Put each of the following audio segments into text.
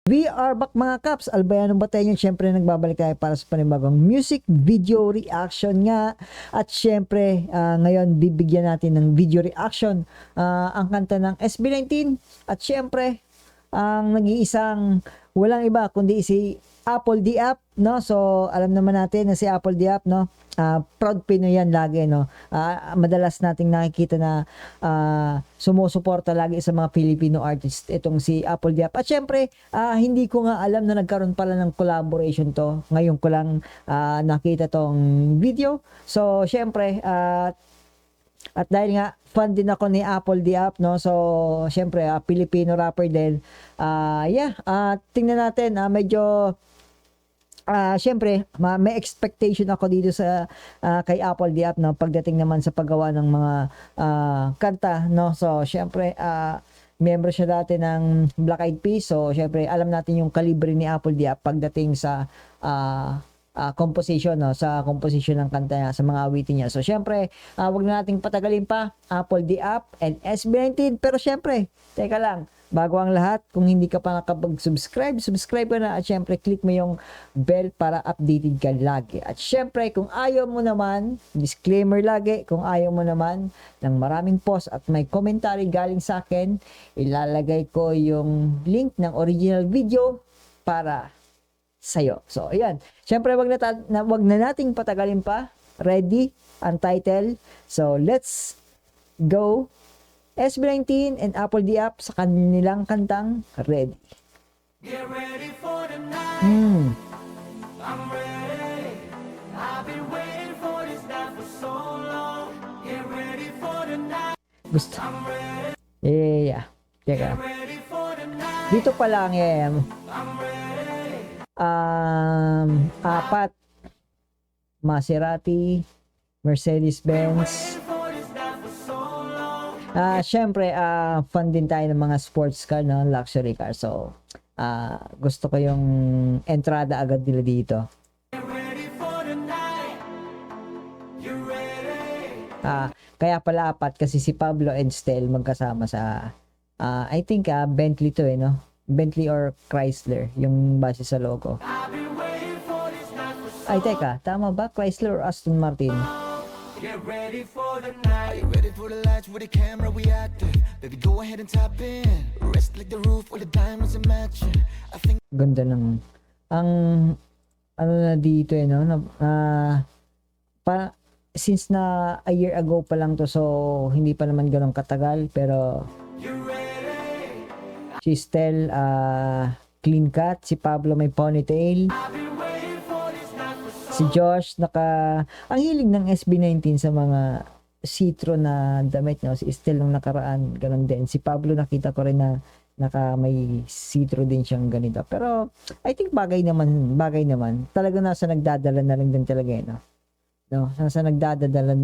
We are back mga Kaps, Albayano Batenyo. Siyempre nagbabalik tayo para sa panibagong music video reaction nga. At siyempre ngayon bibigyan natin ng video reaction ang kanta ng SB19. At siyempre ang nag-iisang walang iba kundi si Apple Diap, no? So alam naman natin na si Apple Diap, no? Proud Pinoy yan lagi, no? Madalas nating nakikita na sumusuporta lagi sa mga Filipino artist itong si Apple Diap. At syempre, hindi ko nga alam na nagkaroon pala ng collaboration to. Ngayon ko lang nakita tong video. So syempre, at dahil nga fan din ako ni Apple Diap, no? So syempre, Filipino rapper din. Tingnan natin, medyo syempre, may expectation ako dito sa kay Apple Diap, no, pagdating naman sa paggawa ng mga kanta, no. So syempre, member siya dati ng Black Eyed Peas. So syempre, alam natin yung kalibre ni Apple Diap pagdating sa composition, no, sa composition ng kanta niya, sa mga awitin niya. So syempre, wag na nating patagalin pa, Apple Diap and SB19. Pero syempre, teka lang, bago ang lahat, kung hindi ka pa nakapag-subscribe, subscribe ka na at syempre click mo yung bell para updated ka lagi. At syempre, kung ayaw mo naman, disclaimer lagi, kung ayaw mo naman ng maraming post at may commentary galing sa akin, ilalagay ko yung link ng original video para sa'yo. So, ayan. Syempre, wag na nating patagalin pa. Ready ang title. So, let's go. SB19 and Apple Diap sa kanilang kantang Ready. Get ready for the night. I'm ready. I've been waiting for this night for so long. Get ready for the night. Gusto. I'm ready. Yeah. Teka. Get ready for the night. Dito pa lang I'm ready. apat. Maserati, Mercedes-Benz. For this night for so long. Syempre, fan din tayo ng mga sports car, no? Luxury car. So, gusto ko yung entrada agad nila dito. Get ready for the night. You ready? Kaya pala apat kasi si Pablo and Stel magkasama sa, I think, Bentley to, no? Bentley or Chrysler, yung base sa logo. I've been waiting for this night for so Ay, teka, tama ba? Chrysler or Aston Martin? Get ready for the night. Ready for the lights with the camera we active. Baby, go ahead and tap in. Rest like the roof with the diamonds and matching. I think Ganda ng, ang, ano na dito, no? Since na a year ago pa lang to, so hindi pa naman ganun katagal, pero you're ready. si Stel, clean cut, si Pablo may ponytail, I've been waiting for this night for so si Josh ang hilig ng SB19 sa mga citro na damit, no? Si Stel nung nakaraan, ganun din. Si Pablo nakita ko rin na may citro din siyang ganito. Pero I think bagay naman. Talaga nasa nagdadala na rin din talaga, no? Nasa nagdadala,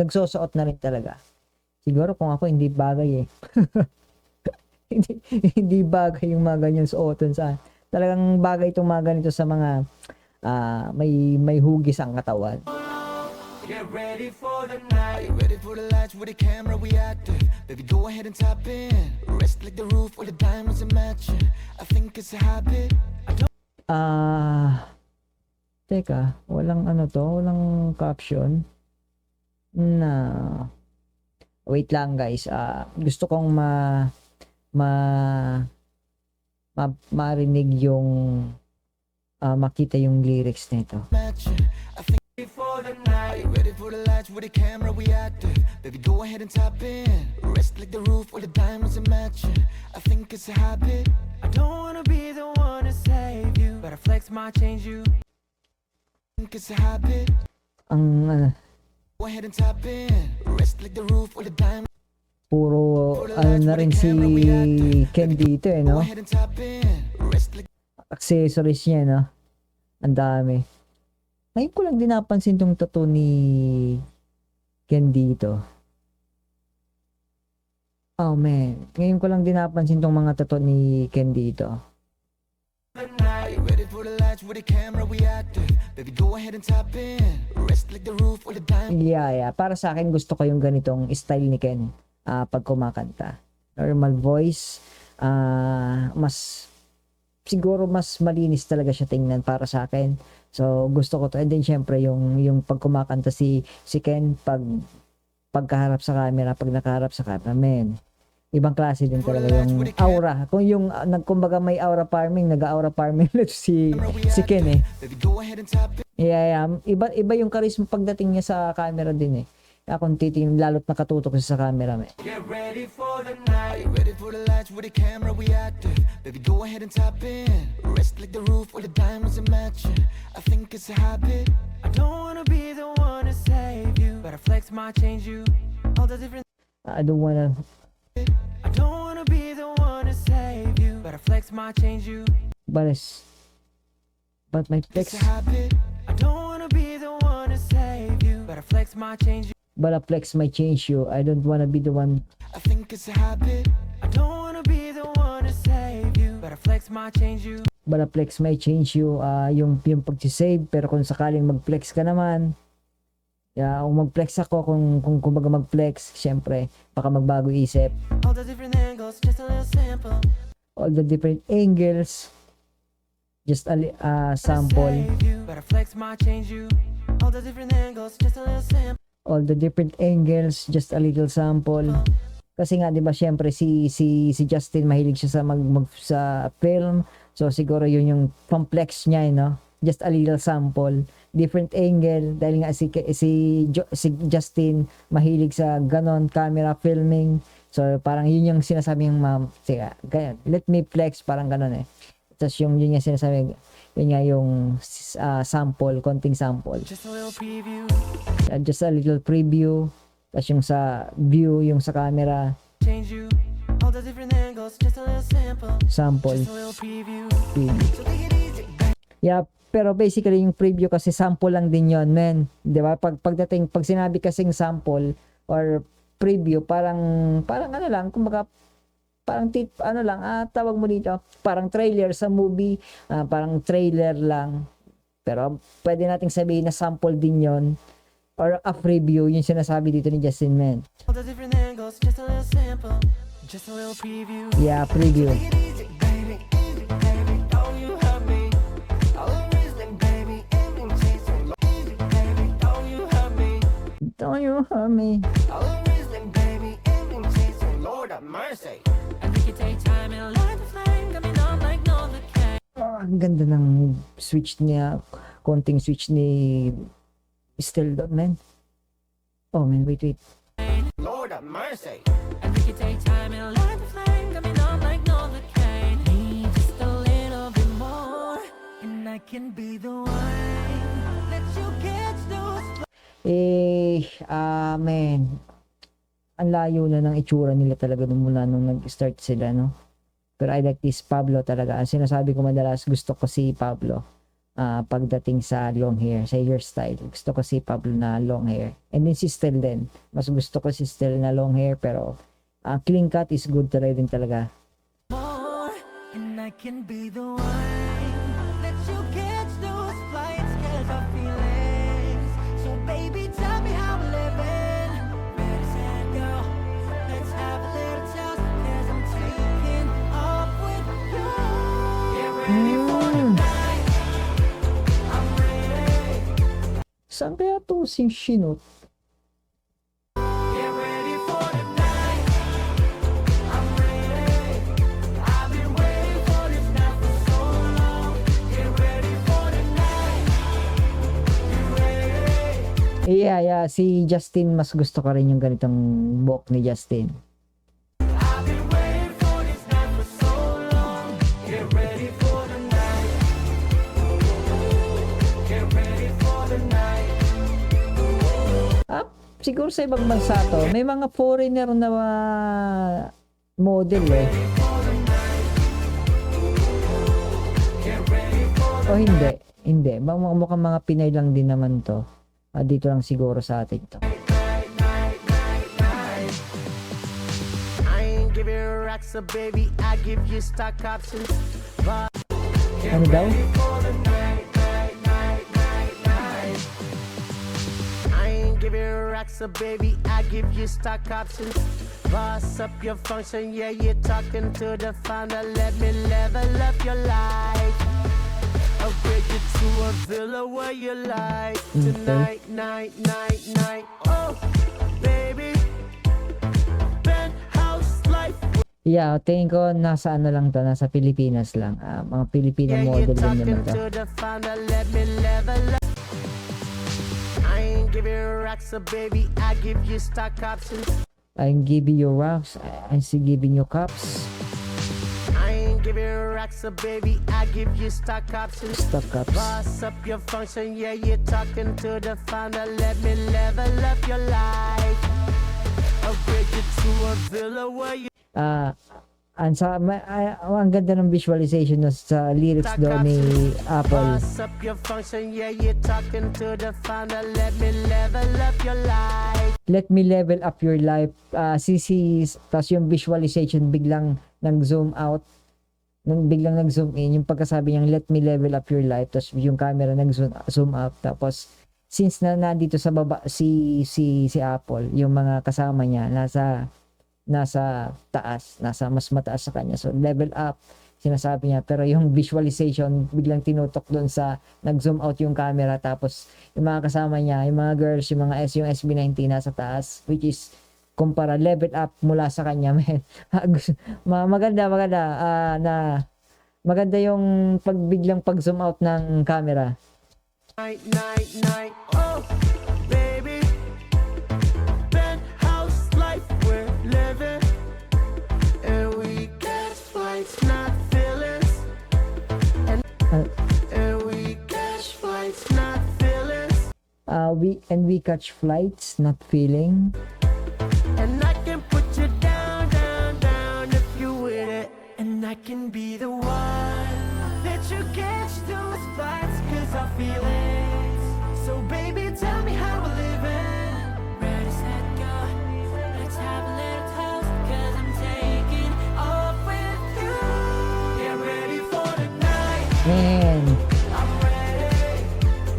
nagsusuot na rin talaga. Siguro kung ako hindi bagay hindi bagay yung mga ganyan suoton sa. Talagang bagay itong mga ganito sa mga may hugis ang katawan. get ready for the night. Ready for the lights with the camera we active. Baby, go ahead and tap in. Rest like the roof with the diamonds and matching. I think it's a habit. Teka, walang walang caption na wait lang guys. Gusto kong marinig yung makita yung lyrics nito. Matching. I think for the night. Ready for the lights with the camera we active. Baby, go ahead and tap in. Rest like the roof with the diamonds and matching. I think it's a habit. I don't wanna be the one to save you, but I flex my change you. I think it's a habit. Ang Go ahead and tap in. Rest like the roof with the diamonds. puro na rin si Ken dito, no? Go ahead and tap in. Rest like Accessories niya, no? Ang dami. Ngayon ko lang din napansin tong tattoo ni Ken dito. Oh man, ngayon ko lang din napansin tong mga tattoo ni Ken dito. the night. Ready for the lights with the camera we active. Baby, go ahead and tap in. Rest like the roof with the diamonds. Yeah. Para sa akin, gusto ko yung ganitong style ni Ken pag kumakanta. Normal voice, mas siguro mas malinis talaga siya tingnan para sa akin. So gusto ko to. And then syempre yung pag kumakanta si Ken pagkaharap sa camera, pag nakaharap sa camera, men, ibang klase din talaga yung aura. Kung yung kumbaga may aura farming, nag-aura farming si Ken eh. Baby, go ahead and tap in. Yeah. Iba yung charisma pagdating niya sa camera din eh. Kaya kung titingin, lalo't nakatutok siya sa camera, men. Get ready for the night. Are you ready for the lights with the camera? We active. Baby, go ahead and tap in. Rest like the roof where the diamonds are matching. I think it's a habit. I don't wanna be the one to save you, but I flex might change you. All the different. I don't wanna, I don't wanna be the one to save you, but I flex might change you. but my flex, It's a habit. I don't wanna be the one to save you, but I flex might change you. but a flex might change you. I don't wanna be the one. I think it's a habit. I don't wanna be the one to save you, but a flex might change you. But a flex might change you. Yung pag-save, pero kung sakaling mag-flex ka naman, kung mag-flex ako, kung kumbaga mag-flex, syempre, baka magbago isip. All the different angles, just a little sample. All the different angles, just a sample. Save you, but a flex might change you. All the different angles, just a little sample. All the different angles, just a little sample. Kasi nga 'di ba syempre si Justin mahilig siya sa sa film. So siguro yun yung complex niya, no? Just a little sample, different angle dahil nga si Justin mahilig sa ganon camera filming. So parang yun yung sinasabi ng ma'am, sige, ganyan, let me flex, parang ganon eh. Tapos yun yung sinasabi, yun nga yung sample, konting sample. Just a little preview. Just a little preview. Tapos yung sa view, yung sa camera, Change you. All the different angles, just a little sample. sample, Just a little preview. preview. So take it easy. Yeah, pero basically yung preview kasi sample lang din yon, men. 'Di ba? Pag sinabi kasing sample or preview, parang ano lang, kumbaga parang tawag mo dito, parang trailer sa movie, parang trailer lang. Pero pwede nating sabihin na sample din yon or a preview, yung sinasabi dito ni Justin, men. All the different angles, just a little sample. Just a little preview. Yeah, preview. Take it easy, baby. Easy, baby. Don't you hurt me. Always like, baby. Ending chasing. Easy, baby. Don't you hurt me. Don't you hurt me. Always like, baby. Ending chasing. Lord have mercy. And we can take time and light the flame. Coming on like no other can. Ang ganda ng switch niya, konting switch ni Still doon, man. Oh, man, wait. Lord have mercy. And we can take time and light the flame. Coming on like no other can. Need just a little bit more. And I can be the one. Let you catch those. Man. Ang layo na ng itsura nila talaga mula nung nag-start sila, no? Pero I like this Pablo talaga. Ang sinasabi ko madalas, gusto ko si Pablo. Pagdating sa long hair, sa hairstyle. Gusto ko si Pablo na long hair. And then si Stel din. Mas gusto ko si Stel na long hair, pero clean cut is good talaga din talaga. More, and I can be the one. Let you catch those flights, catch our feelings. So baby, tell me how we're living. Ready, set, go. Let's have a little toast, 'cause I'm taking off with you. Get ready for the night. I'm ready. Saan kaya to si Shinot? Get ready for the night. I'm ready. I've been waiting for this night for so long. Get ready for the night. You ready? Yeah. Si Justin, mas gusto ko rin yung ganitong buhok ni Justin. I've been waiting for this night for so long. Get ready for the night. Get ready for the night. Siguro sa ibang bansa to, may mga foreigner na model eh. O hindi. Mukhang mga Pinay lang din naman to. Dito lang siguro sa atin to. I ain't give you racks, so baby, I give you stock options. Ano daw? I ain't give you racks, so baby, I give you stock options. Boss up your function, yeah, you're talking to the founder. Let me level up your life. villa where you like tonight, night, night, night. Oh, baby, penthouse life. Yeah, tingin ko nasa ano lang to, nasa Pilipinas lang. Mga Filipino Yeah, model you're din talking naman to. to the founder, let me level up. I ain't giving racks, so baby, I give you stock options. I'm giving you rocks, I'm still giving you cups. I ain't giving racks, so baby, I give you stock options. Stock cups. Boss up your function, yeah, you're talking to the founder, let me level up your life. Upgrade you to a villa where you Ang ganda ng visualization na sa lyrics doon ni Apple. boss up your function, yeah, you're talking to the founder, let me level up your life. Let me level up your life. Tas yung visualization biglang nag-zoom out. Biglang nag-zoom in. Yung pagkasabi niyang let me level up your life. Tas yung camera nag-zoom up. Tapos since na nandito sa baba si Apple, yung mga kasama niya nasa taas, nasa mas mataas sa kanya. So level up sinasabi niya, pero yung visualization biglang tinutok doon sa nag-zoom out yung camera, tapos yung mga kasama niya, yung mga girls, yung SB19 nasa taas, which is kumpara level up mula sa kanya. maganda maganda yung biglang pag-zoom out ng camera. Night, night, night, oh, baby, penthouse life we're living, and we catch flights, not feelings, and we catch flights, not feelings, We catch flights, not feeling. and I can put you down, down, down if you with it, and I can be the one that you catch those flights, 'cause I feel it. So baby, tell me how we're living. Ready, set, go. Let's have a little toast, 'cause I'm taking off with you. Get ready for the night. And I'm ready.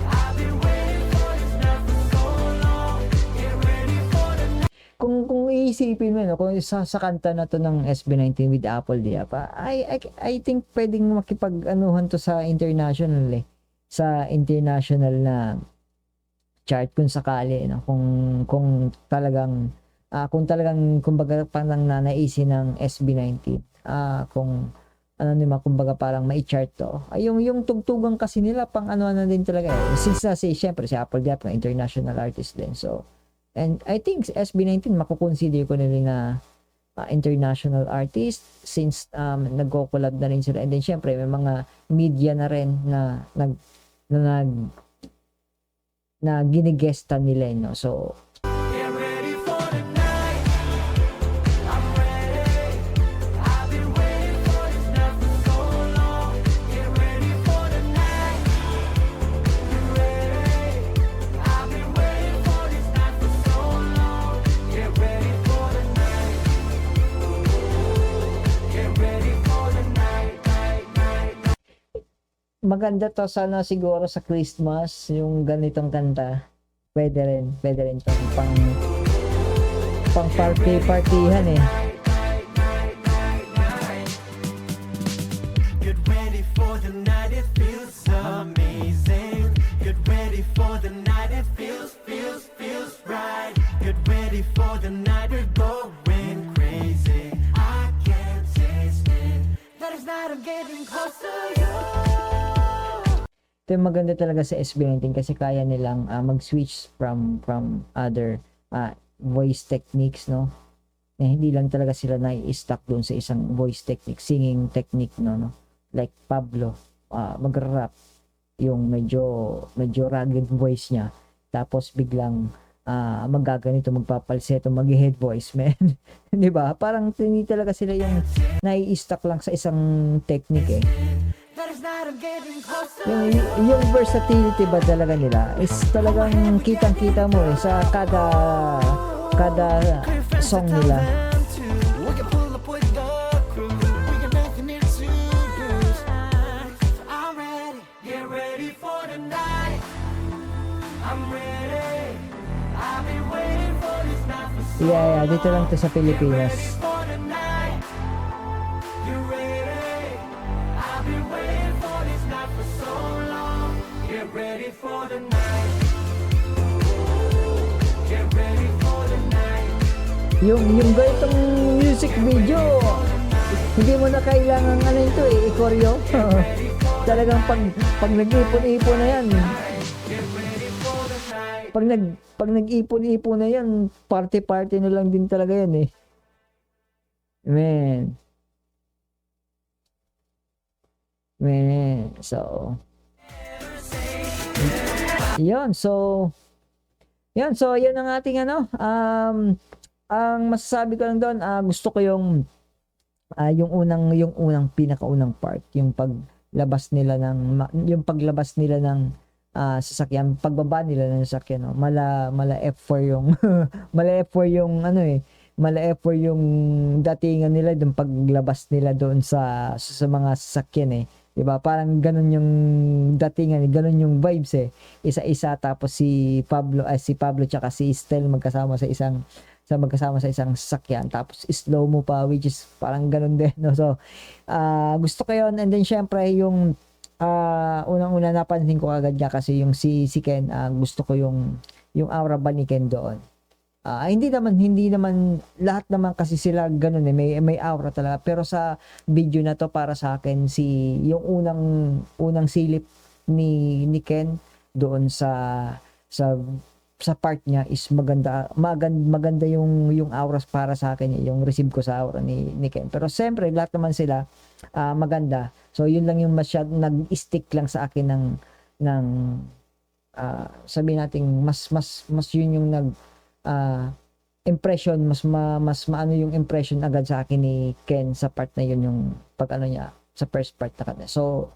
I've been waiting for this night for so long. Get ready for the night. kung iisipin mo, no, kung sa kanta na to ng SB19 with Apple Diapa, I think pwedeng makipag-anuhan to sa international sa international na chart kung sakali, no, kung talagang kumbaga parang nanaisin ng SB19, kung ano naman, kumbaga parang mai-chart to. Yung tugtugan kasi nila pang ano na din talaga since syempre si Apple Diapa international artist din, so and I think SB19 makukonsider ko na rin na international artist since nagko-collab na rin sila, and then syempre may mga media na rin na ginigesta nila, no? So Get ready for the night. I'm ready. I've been waiting for this night for so long. Get ready for the night. You ready? I've been waiting for this night for so long. Get ready for the night. Get ready for the night, night, night, night. maganda to sana siguro sa Christmas yung ganitong kanta. Pwede rin to pang partihan Get ready for the night, it feels amazing. Get ready for the night, it feels right. Get ready for the night, we're going crazy. I can't taste it. That is not, I'm getting close to you. Ito yung maganda talaga sa SB19 kasi kaya nilang mag-switch from other voice techniques, no? Hindi lang talaga sila nai-stuck doon sa isang voice technique, singing technique, no? Like Pablo, mag-rap yung medyo rugged voice niya, tapos biglang magaganito, magpapalseto, mag-head voice, man. 'Di ba? Parang hindi talaga sila yung nai-stuck lang sa isang technique That is not, I'm getting close to yung versatility ba talaga nila is talagang kitang-kita mo sa kada song nila. We can pull up with the crew. We got nothing here to lose. I'm ready. Get ready for the night. I'm ready. I've been waiting for this night for so Yeah, dito lang to sa Pilipinas. ready for the night. You ready? I've been waiting for this night for so long. Get ready for the night. Get ready for the night. Yung ganitong music video, hindi mo na kailangan ano ito i-choreo. Talagang pag nag-ipon-ipon na yan, pag nag-ipon-ipon na yan, party-party na lang din talaga yan Man. So, yun. So, yun ang ating ang masasabi ko lang doon, gusto ko yung pinakaunang part, yung paglabas nila ng sasakyan, pagbaba nila ng sasakyan, no? Mala F4 yung mala F4 yung datingan nila doon paglabas nila doon sa mga sasakyan 'di ba? Parang ganun yung datingan, ganun yung vibes isa-isa, tapos si Pablo tsaka si Estel magkasama sa isang sasakyan, tapos slow mo pa, which is parang ganun din, no? So gusto ko yun. And then syempre yung unang-una napansin ko agad niya kasi yung si Ken, gusto ko yung aura ba ni Ken doon. Hindi naman lahat naman kasi sila ganun may aura talaga, pero sa video na to para sa akin yung unang silip ni Ken doon sa part niya is maganda yung auras para sa akin, yung receive ko sa aura ni Ken. Pero siyempre lahat naman sila maganda, so yun lang yung nag-stick lang sa akin ng sabihin natin mas yun yung impression, mas maano yung impression agad sa akin ni Ken sa part na yun, yung pag niya sa first part na kanya. So